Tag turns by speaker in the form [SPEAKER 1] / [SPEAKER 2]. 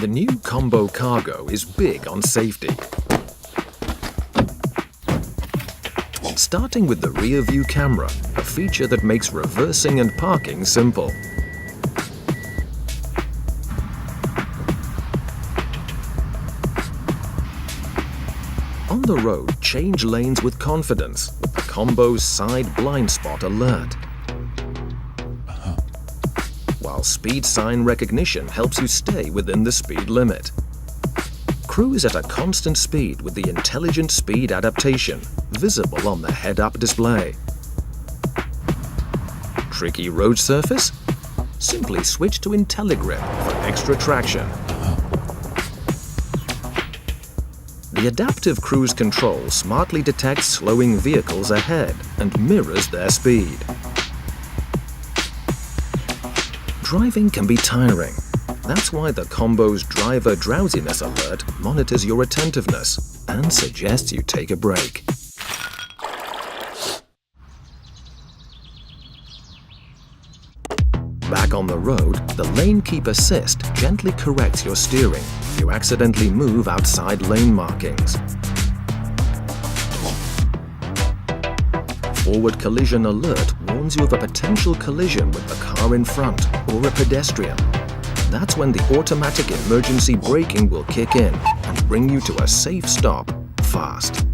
[SPEAKER 1] The new Combo Cargo is big on safety. Starting with the rear view camera, a feature that makes reversing and parking simple. On the road, change lanes with confidence with the Combo's side blind spot alert. While speed sign recognition helps you stay within the speed limit. Cruise at a constant speed with the intelligent speed adaptation, visible on the head-up display. Tricky road surface? Simply switch to IntelliGrip for extra traction. The adaptive cruise control smartly detects slowing vehicles ahead and mirrors their speed. Driving can be tiring. That's why the Combo's driver drowsiness alert monitors your attentiveness and suggests you take a break. Back on the road, the Lane Keep Assist gently corrects your steering if you accidentally move outside lane markings. Forward Collision Alert warns you of a potential collision with the car in front or a pedestrian. That's when the automatic emergency braking will kick in and bring you to a safe stop fast.